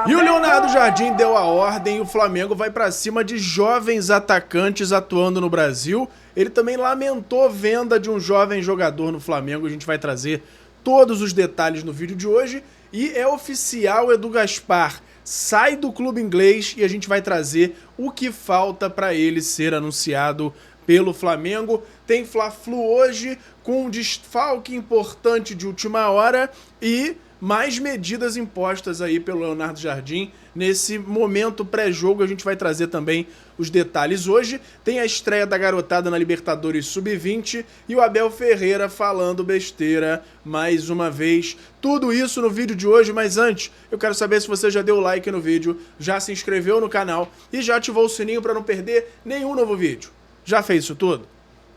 E o Leonardo Jardim deu a ordem e o Flamengo vai pra cima de jovens atacantes atuando no Brasil. Ele também lamentou venda de um jovem jogador no Flamengo. A gente vai trazer todos os detalhes no vídeo de hoje. E é oficial, Edu Gaspar sai do clube inglês e a gente vai trazer o que falta para ele ser anunciado pelo Flamengo. Tem Fla-Flu hoje com um desfalque importante de última hora e mais medidas impostas aí pelo Leonardo Jardim nesse momento pré-jogo. A gente vai trazer também os detalhes hoje. Tem a estreia da garotada na Libertadores Sub-20 e o Abel Ferreira falando besteira mais uma vez. Tudo isso no vídeo de hoje, mas antes eu quero saber se você já deu like no vídeo, já se inscreveu no canal e já ativou o sininho para não perder nenhum novo vídeo. Já fez isso tudo?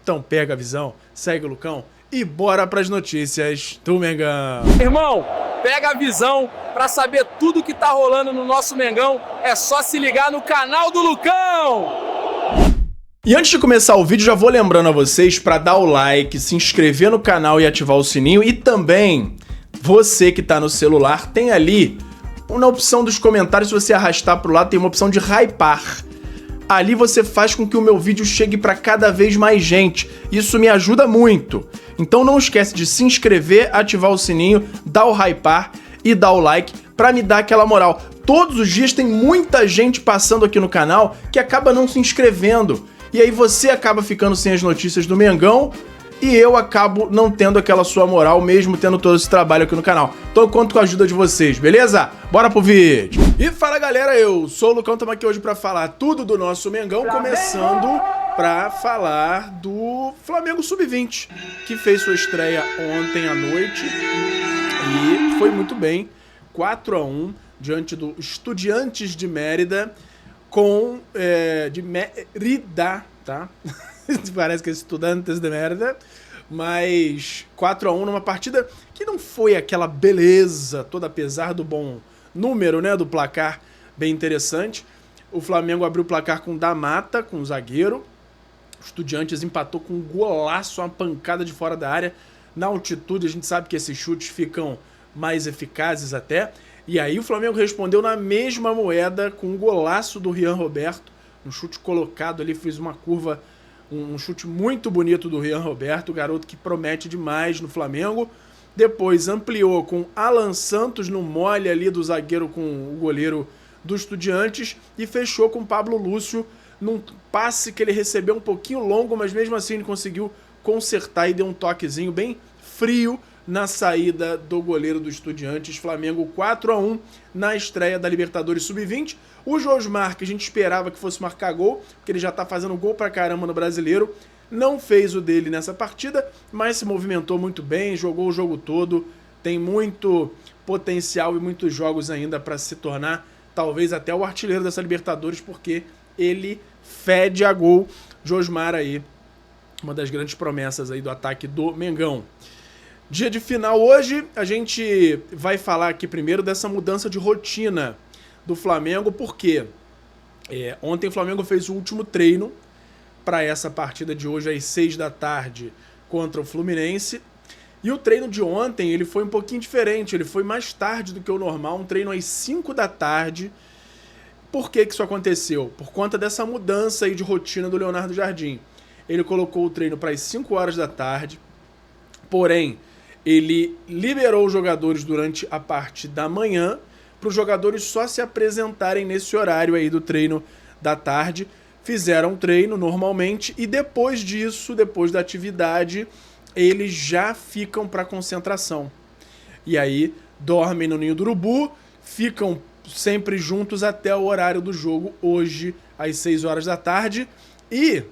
Então pega a visão, segue o Lucão e bora pras notícias do Mengão. Irmão, pega a visão pra saber tudo que tá rolando no nosso Mengão. É só se ligar no canal do Lucão. E antes de começar o vídeo, já vou lembrando a vocês para dar o like, se inscrever no canal e ativar o sininho. E também, você que tá no celular, tem ali, na opção dos comentários, se você arrastar pro lado, tem uma opção de hypar. Ali você faz com que o meu vídeo chegue para cada vez mais gente. Isso me ajuda muito. Então não esquece de se inscrever, ativar o sininho, dar o hypar e dar o like para me dar aquela moral. Todos os dias tem muita gente passando aqui no canal que acaba não se inscrevendo. E aí você acaba ficando sem as notícias do Mengão e eu acabo não tendo aquela sua moral, mesmo tendo todo esse trabalho aqui no canal. Então eu conto com a ajuda de vocês, beleza? Bora pro vídeo! E fala galera, eu sou o Lucão, estamos aqui hoje pra falar tudo do nosso Mengão, começando pra falar do Flamengo Sub-20, que fez sua estreia ontem à noite e foi muito bem, 4-1 diante do Estudiantes de Mérida, de Mérida, tá? Parece que é Estudantes de Mérida, mas 4-1 numa partida que não foi aquela beleza toda, apesar do bom número, né, do placar bem interessante. O Flamengo abriu o placar com Da Mata, com o zagueiro. O Estudiantes empatou com um golaço, uma pancada de fora da área. Na altitude a gente sabe que esses chutes ficam mais eficazes até. E aí o Flamengo respondeu na mesma moeda com um golaço do Rian Roberto. Um chute colocado ali, fez uma curva, um chute muito bonito do Rian Roberto, garoto que promete demais no Flamengo. Depois ampliou com Alan Santos no mole ali do zagueiro com o goleiro do Estudiantes e fechou com Pablo Lúcio num passe que ele recebeu um pouquinho longo, mas mesmo assim ele conseguiu consertar e deu um toquezinho bem frio na saída do goleiro do Estudiantes. Flamengo 4-1 na estreia da Libertadores Sub-20. O Josmar, que a gente esperava que fosse marcar gol, porque ele já tá fazendo gol pra caramba no Brasileiro, não fez o dele nessa partida, mas se movimentou muito bem, jogou o jogo todo, tem muito potencial e muitos jogos ainda para se tornar talvez até o artilheiro dessa Libertadores, porque ele fede a gol. Josmar aí, uma das grandes promessas aí do ataque do Mengão. Dia de final hoje, a gente vai falar aqui primeiro dessa mudança de rotina do Flamengo, porque ontem o Flamengo fez o último treino para essa partida de hoje às 6 da tarde contra o Fluminense. E o treino de ontem ele foi um pouquinho diferente, ele foi mais tarde do que o normal, um treino às 5 da tarde. Por que que isso aconteceu? Por conta dessa mudança aí de rotina do Leonardo Jardim. Ele colocou o treino para as 5 horas da tarde, porém ele liberou os jogadores durante a parte da manhã para os jogadores só se apresentarem nesse horário aí do treino da tarde. Fizeram treino normalmente e depois disso, depois da atividade, eles já ficam para concentração. E aí dormem no Ninho do Urubu, ficam sempre juntos até o horário do jogo, hoje às 6 horas da tarde. E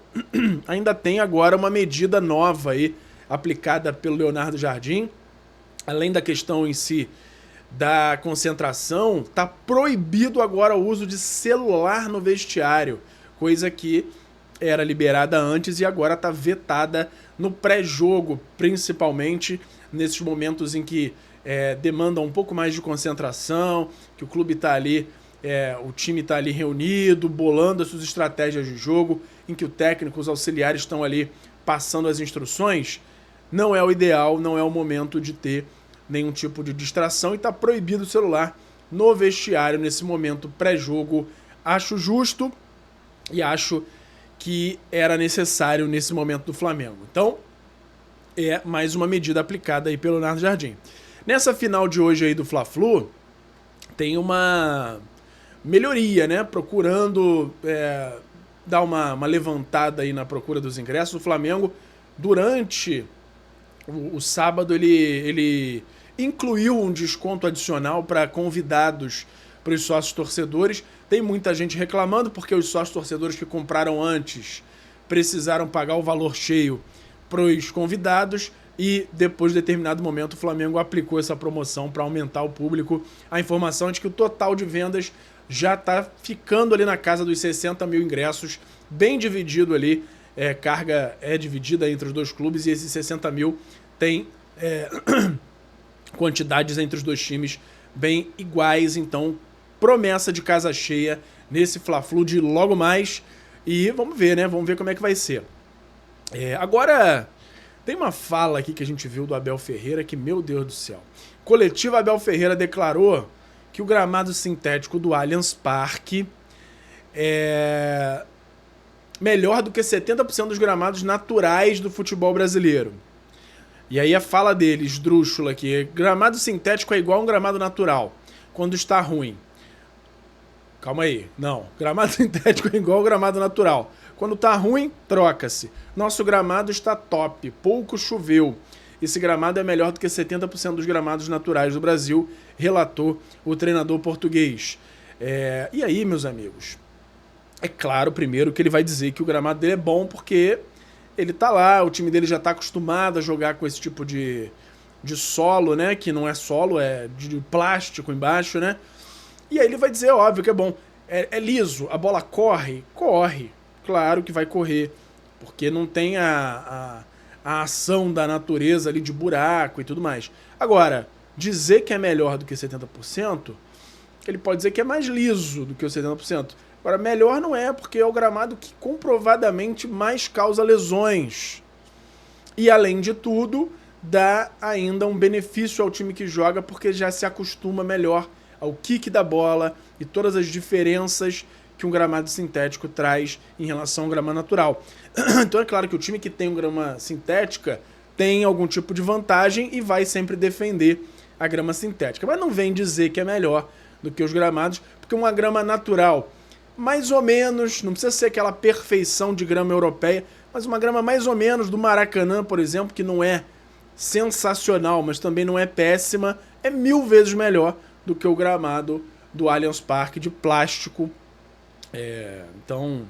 ainda tem agora uma medida nova aí, aplicada pelo Leonardo Jardim. Além da questão em si da concentração, tá proibido agora o uso de celular no vestiário, coisa que era liberada antes e agora está vetada no pré-jogo, principalmente nesses momentos em que demandam um pouco mais de concentração, que o clube está ali, o time está ali reunido, bolando as suas estratégias de jogo, em que o técnico, os auxiliares estão ali passando as instruções. Não é o ideal, não é o momento de ter nenhum tipo de distração e está proibido o celular no vestiário nesse momento pré-jogo. Acho justo e acho que era necessário nesse momento do Flamengo. Então, é mais uma medida aplicada aí pelo Leonardo Jardim. Nessa final de hoje aí do Fla-Flu, tem uma melhoria, né? Procurando dar uma levantada aí na procura dos ingressos. O Flamengo, durante o sábado, ele incluiu um desconto adicional para convidados, para os sócios torcedores. Tem muita gente reclamando porque os sócios torcedores que compraram antes precisaram pagar o valor cheio para os convidados e depois de determinado momento o Flamengo aplicou essa promoção para aumentar o público. A informação é de que o total de vendas já está ficando ali na casa dos 60 mil ingressos, bem dividido ali, carga é dividida entre os dois clubes e esses 60 mil tem quantidades entre os dois times bem iguais, então promessa de casa cheia nesse Fla-Flu de logo mais e vamos ver, né? Vamos ver como é que vai ser. Agora, tem uma fala aqui que a gente viu do Abel Ferreira que, meu Deus do céu. Coletiva Abel Ferreira declarou que o gramado sintético do Allianz Parque é melhor do que 70% dos gramados naturais do futebol brasileiro. E aí a fala dele, esdrúxula aqui, gramado sintético é igual a um gramado natural, quando está ruim. Calma aí, não. Gramado sintético é igual ao gramado natural. Quando tá ruim, troca-se. Nosso gramado está top, pouco choveu. Esse gramado é melhor do que 70% dos gramados naturais do Brasil, relatou o treinador português. E aí, meus amigos, é claro, primeiro, que ele vai dizer que o gramado dele é bom porque ele tá lá, o time dele já tá acostumado a jogar com esse tipo de solo, né? Que não é solo, é de plástico embaixo, né? E aí ele vai dizer, óbvio que é bom. É liso, a bola corre? Corre. Claro que vai correr, porque não tem a ação da natureza ali de buraco e tudo mais. Agora, dizer que é melhor do que 70%, ele pode dizer que é mais liso do que os 70%. Agora, melhor não é, porque é o gramado que comprovadamente mais causa lesões. E, além de tudo, dá ainda um benefício ao time que joga, porque já se acostuma melhor ao kick da bola e todas as diferenças que um gramado sintético traz em relação ao gramado natural. Então é claro que o time que tem um grama sintética tem algum tipo de vantagem e vai sempre defender a grama sintética. Mas não vem dizer que é melhor do que os gramados, porque uma grama natural, mais ou menos, não precisa ser aquela perfeição de grama europeia, mas uma grama mais ou menos do Maracanã, por exemplo, que não é sensacional, mas também não é péssima, é 1000 vezes melhor do que o gramado do Allianz Parque de plástico. Então,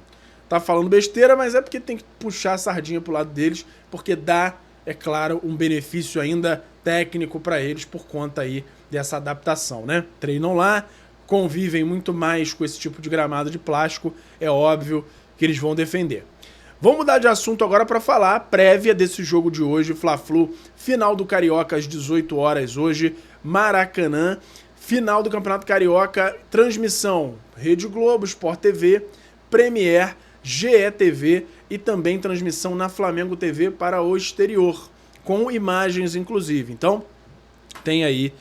tá falando besteira, mas é porque tem que puxar a sardinha pro lado deles, porque dá, é claro, um benefício ainda técnico para eles por conta aí dessa adaptação, né? Treinam lá, convivem muito mais com esse tipo de gramado de plástico, é óbvio que eles vão defender. Vamos mudar de assunto agora para falar a prévia desse jogo de hoje, Fla-Flu, final do Carioca às 18 horas hoje, Maracanã. Final do Campeonato Carioca, transmissão Rede Globo, Sport TV, Premier, GE.TV e também transmissão na Flamengo TV para o exterior, com imagens inclusive. Então, tem aí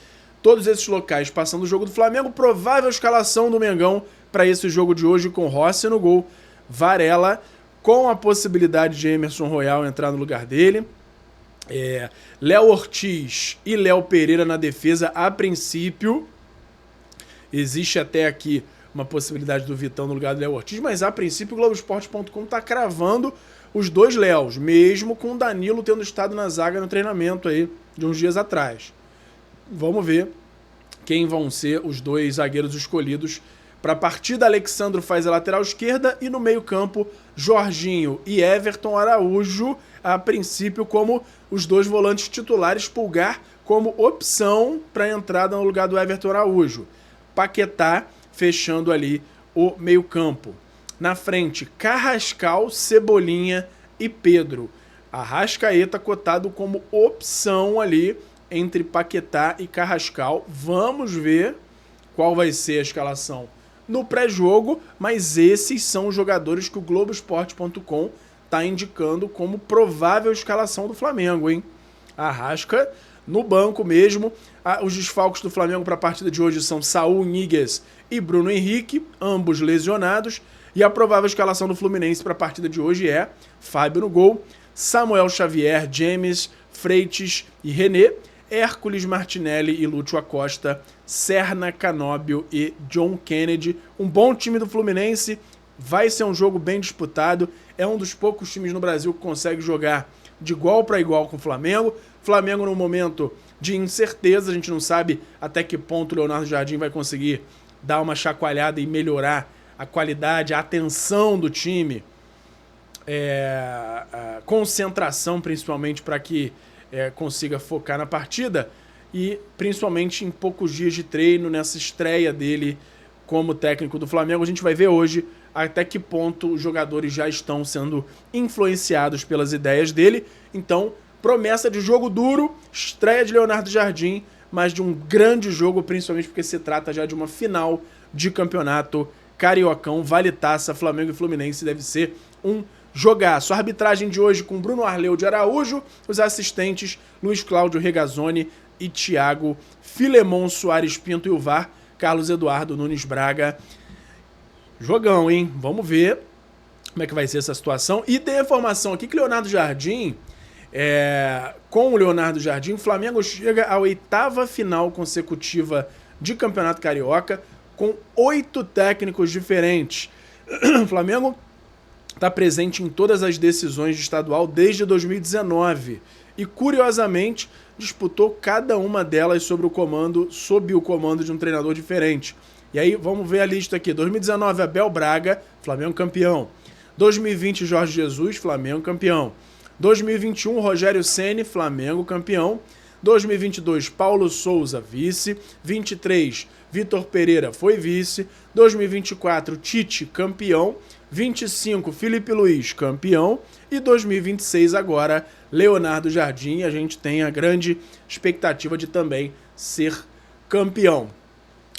todos esses locais passando o jogo do Flamengo, provável escalação do Mengão para esse jogo de hoje com Rossi no gol, Varela, com a possibilidade de Emerson Royal entrar no lugar dele, Léo Ortiz e Léo Pereira na defesa a princípio. Existe até aqui uma possibilidade do Vitão no lugar do Léo Ortiz, mas a princípio o Globoesporte.com está cravando os dois Léos, mesmo com o Danilo tendo estado na zaga no treinamento aí de uns dias atrás. Vamos ver quem vão ser os dois zagueiros escolhidos para a partida. Alexandro faz a lateral esquerda e no meio-campo Jorginho e Everton Araújo, a princípio como os dois volantes titulares, Pulgar como opção para a entrada no lugar do Everton Araújo. Paquetá fechando ali o meio-campo. Na frente, Carrascal, Cebolinha e Pedro. Arrascaeta cotado como opção ali entre Paquetá e Carrascal. Vamos ver qual vai ser a escalação no pré-jogo, mas esses são os jogadores que o Globoesporte.com está indicando como provável escalação do Flamengo, hein? Arrasca no banco mesmo. Os desfalques do Flamengo para a partida de hoje são Saúl Ñíguez e Bruno Henrique, ambos lesionados. E a provável escalação do Fluminense para a partida de hoje é Fábio no gol, Samuel Xavier, James, Freitas e René, Hércules, Martinelli e Lúcio Acosta, Serna, Canóbio e John Kennedy. Um bom time do Fluminense, vai ser um jogo bem disputado, é um dos poucos times no Brasil que consegue jogar de igual para igual com o Flamengo. Flamengo no momento de incerteza, a gente não sabe até que ponto o Leonardo Jardim vai conseguir dar uma chacoalhada e melhorar a qualidade, a atenção do time, a concentração principalmente para que consiga focar na partida e principalmente em poucos dias de treino, nessa estreia dele como técnico do Flamengo. A gente vai ver hoje até que ponto os jogadores já estão sendo influenciados pelas ideias dele. Então, promessa de jogo duro, estreia de Leonardo Jardim, mas de um grande jogo, principalmente porque se trata já de uma final de campeonato cariocão, vale taça, Flamengo e Fluminense, deve ser um jogaço. A arbitragem de hoje com Bruno Arleu de Araújo, os assistentes Luiz Cláudio Regazzoni e Thiago Filemon Soares Pinto e o VAR, Carlos Eduardo Nunes Braga. Jogão, hein? Vamos ver como é que vai ser essa situação. E tem a informação aqui que Leonardo Jardim, com o Leonardo Jardim, o Flamengo chega à 8ª final consecutiva de Campeonato Carioca com 8 técnicos diferentes. O Flamengo está presente em todas as decisões de estadual desde 2019 e, curiosamente, disputou cada uma delas sob o comando de um treinador diferente. E aí, vamos ver a lista aqui. 2019, Abel Braga, Flamengo campeão. 2020, Jorge Jesus, Flamengo campeão. 2021, Rogério Ceni, Flamengo campeão. 2022, Paulo Souza, vice. 23, Vitor Pereira foi vice. 2024, Tite, campeão. 25, Felipe Luiz, campeão. E 2026, agora, Leonardo Jardim. A gente tem a grande expectativa de também ser campeão.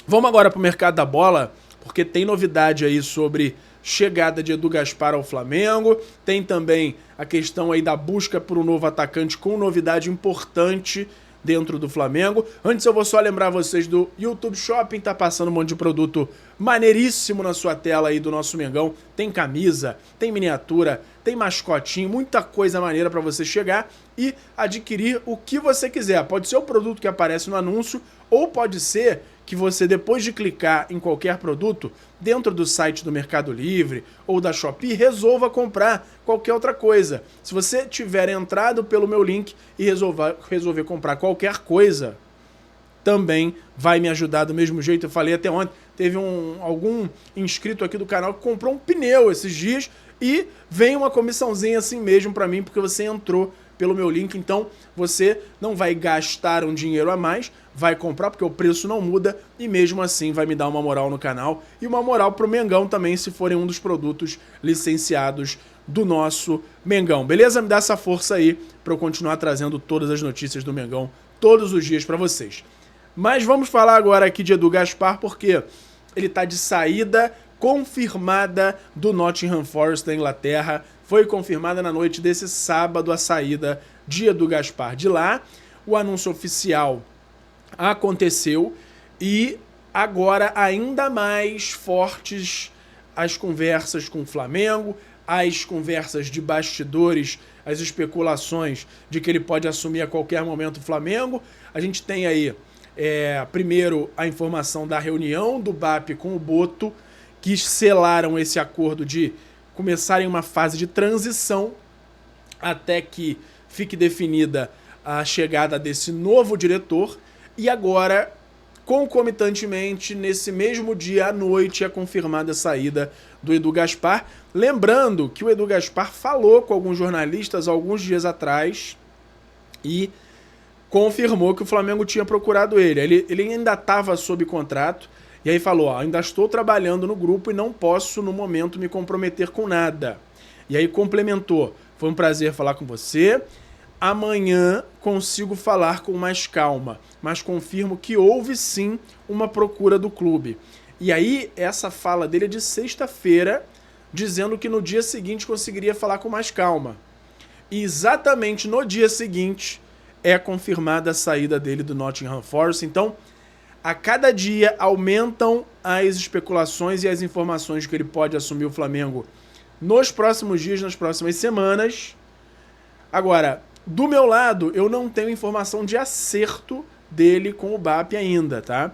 Vamos agora para o mercado da bola, porque tem novidade aí sobre chegada de Edu Gaspar ao Flamengo. Tem também a questão aí da busca por um novo atacante com novidade importante dentro do Flamengo. Antes eu vou só lembrar vocês do YouTube Shopping, tá passando um monte de produto maneiríssimo na sua tela aí do nosso Mengão. Tem camisa, tem miniatura, tem mascotinho, muita coisa maneira para você chegar e adquirir o que você quiser. Pode ser o produto que aparece no anúncio ou pode ser que você, depois de clicar em qualquer produto dentro do site do Mercado Livre ou da Shopee, resolva comprar qualquer outra coisa. Se você tiver entrado pelo meu link e resolver comprar qualquer coisa, também vai me ajudar do mesmo jeito. Eu falei até ontem, teve algum inscrito aqui do canal que comprou um pneu esses dias e vem uma comissãozinha assim mesmo para mim, porque você entrou pelo meu link. Então você não vai gastar um dinheiro a mais, vai comprar porque o preço não muda e mesmo assim vai me dar uma moral no canal e uma moral pro Mengão também, se forem um dos produtos licenciados do nosso Mengão. Beleza? Me dá essa força aí para eu continuar trazendo todas as notícias do Mengão todos os dias para vocês. Mas vamos falar agora aqui de Edu Gaspar, porque ele tá de saída confirmada do Nottingham Forest da Inglaterra. Foi confirmada na noite desse sábado a saída de Edu Gaspar de lá. O anúncio oficial aconteceu e agora ainda mais fortes as conversas com o Flamengo, as conversas de bastidores, as especulações de que ele pode assumir a qualquer momento o Flamengo. A gente tem aí, primeiro, a informação da reunião do BAP com o Boto, que selaram esse acordo de começarem uma fase de transição até que fique definida a chegada desse novo diretor. E agora, concomitantemente, nesse mesmo dia à noite, é confirmada a saída do Edu Gaspar. Lembrando que o Edu Gaspar falou com alguns jornalistas alguns dias atrás e confirmou que o Flamengo tinha procurado ele. Ele ainda estava sob contrato e aí falou, ainda estou trabalhando no grupo e não posso no momento me comprometer com nada. E aí complementou, foi um prazer falar com você. Amanhã consigo falar com mais calma, mas confirmo que houve sim uma procura do clube. E aí, essa fala dele é de sexta-feira, dizendo que no dia seguinte conseguiria falar com mais calma. E exatamente no dia seguinte, é confirmada a saída dele do Nottingham Forest. Então, a cada dia aumentam as especulações e as informações de que ele pode assumir o Flamengo nos próximos dias, nas próximas semanas. Agora, do meu lado, eu não tenho informação de acerto dele com o BAP ainda, tá?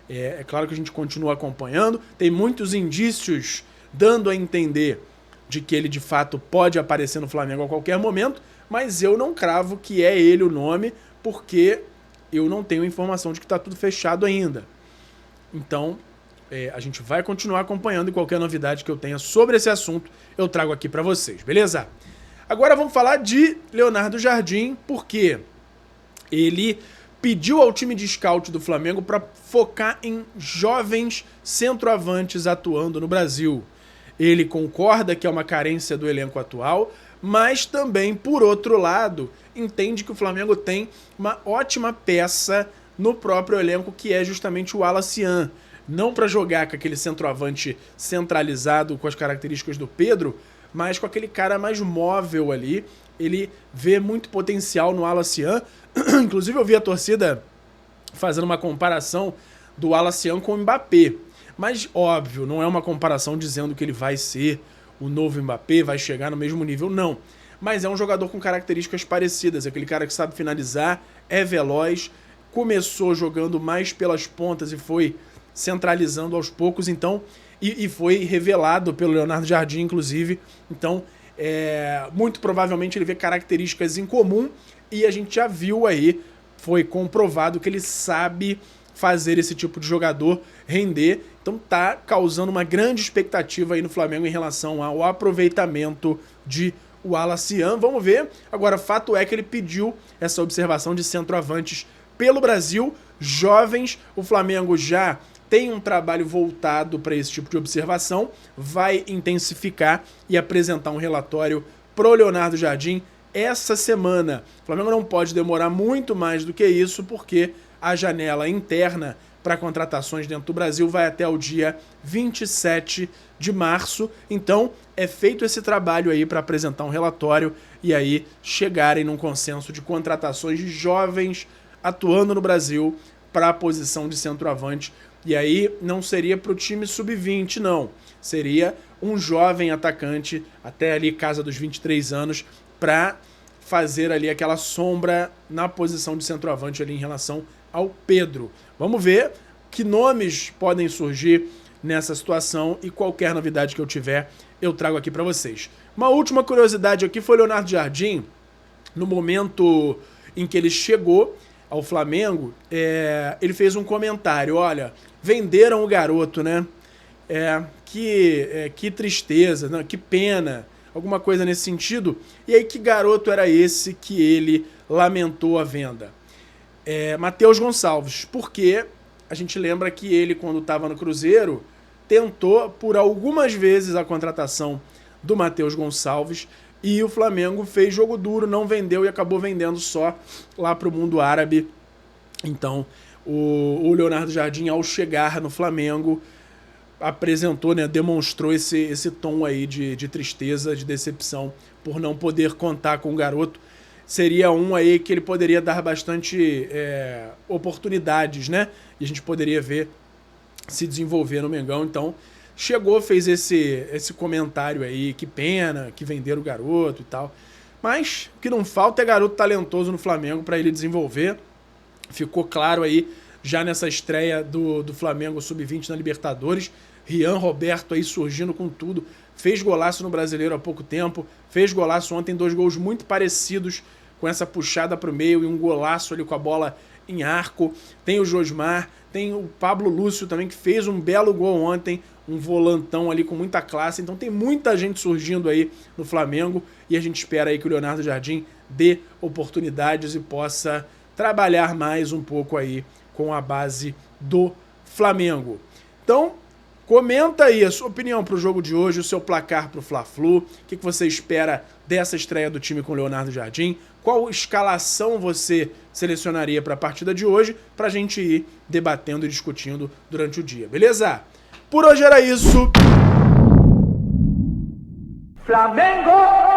É claro que a gente continua acompanhando, tem muitos indícios dando a entender de que ele de fato pode aparecer no Flamengo a qualquer momento, mas eu não cravo que é ele o nome, porque eu não tenho informação de que está tudo fechado ainda. Então, a gente vai continuar acompanhando e qualquer novidade que eu tenha sobre esse assunto, eu trago aqui para vocês, beleza? Agora vamos falar de Leonardo Jardim, porque ele pediu ao time de scout do Flamengo para focar em jovens centroavantes atuando no Brasil. Ele concorda que é uma carência do elenco atual, mas também, por outro lado, entende que o Flamengo tem uma ótima peça no próprio elenco, que é justamente o Wallace Yan. Não para jogar com aquele centroavante centralizado com as características do Pedro, mas com aquele cara mais móvel ali. Ele vê muito potencial no Wallace Yan. Inclusive eu vi a torcida fazendo uma comparação do Wallace Yan com o Mbappé. Mas, óbvio, não é uma comparação dizendo que ele vai ser o novo Mbappé, vai chegar no mesmo nível, não. Mas é um jogador com características parecidas, aquele cara que sabe finalizar, é veloz, começou jogando mais pelas pontas e foi centralizando aos poucos, então, e foi revelado pelo Leonardo Jardim, inclusive. Então, muito provavelmente ele vê características em comum e a gente já viu aí, foi comprovado que ele sabe fazer esse tipo de jogador render. Então tá causando uma grande expectativa aí no Flamengo em relação ao aproveitamento de Wallace Yan. Vamos ver. Agora, fato é que ele pediu essa observação de centroavantes pelo Brasil, jovens. O Flamengo já tem um trabalho voltado para esse tipo de observação, vai intensificar e apresentar um relatório pro Leonardo Jardim essa semana. O Flamengo não pode demorar muito mais do que isso, porque a janela interna para contratações dentro do Brasil vai até o dia 27 de março. Então, é feito esse trabalho aí para apresentar um relatório e aí chegarem num consenso de contratações de jovens atuando no Brasil para a posição de centroavante. E aí não seria para o time sub-20, não. Seria um jovem atacante até ali casa dos 23 anos para fazer ali aquela sombra na posição de centroavante ali em relação ao Pedro. Vamos ver que nomes podem surgir nessa situação e qualquer novidade que eu tiver, eu trago aqui para vocês. Uma última curiosidade aqui foi o Leonardo Jardim, no momento em que ele chegou ao Flamengo, ele fez um comentário: olha, venderam o garoto, né? Que tristeza, não, que pena, alguma coisa nesse sentido. E aí, que garoto era esse que ele lamentou a venda? Matheus Gonçalves, porque a gente lembra que ele, quando estava no Cruzeiro, tentou por algumas vezes a contratação do Matheus Gonçalves e o Flamengo fez jogo duro, não vendeu e acabou vendendo só lá para o mundo árabe. Então, o Leonardo Jardim, ao chegar no Flamengo, apresentou, né, demonstrou esse tom aí de tristeza, de decepção por não poder contar com o garoto. Seria um aí que ele poderia dar bastante oportunidades, né? E a gente poderia ver se desenvolver no Mengão. Então, chegou, fez esse comentário aí, que pena que venderam o garoto e tal. Mas o que não falta é garoto talentoso no Flamengo para ele desenvolver. Ficou claro aí, já nessa estreia do Flamengo Sub-20 na Libertadores. Rian Roberto aí surgindo com tudo. Fez golaço no Brasileiro há pouco tempo. Fez golaço ontem, 2 gols muito parecidos, com essa puxada para o meio e um golaço ali com a bola em arco. Tem o Josmar, tem o Pablo Lúcio também, que fez um belo gol ontem, um volantão ali com muita classe. Então tem muita gente surgindo aí no Flamengo e a gente espera aí que o Leonardo Jardim dê oportunidades e possa trabalhar mais um pouco aí com a base do Flamengo. Então, comenta aí a sua opinião para o jogo de hoje, o seu placar para o Fla-Flu, o que você espera dessa estreia do time com o Leonardo Jardim, qual escalação você selecionaria para a partida de hoje, para a gente ir debatendo e discutindo durante o dia, beleza? Por hoje era isso. Flamengo!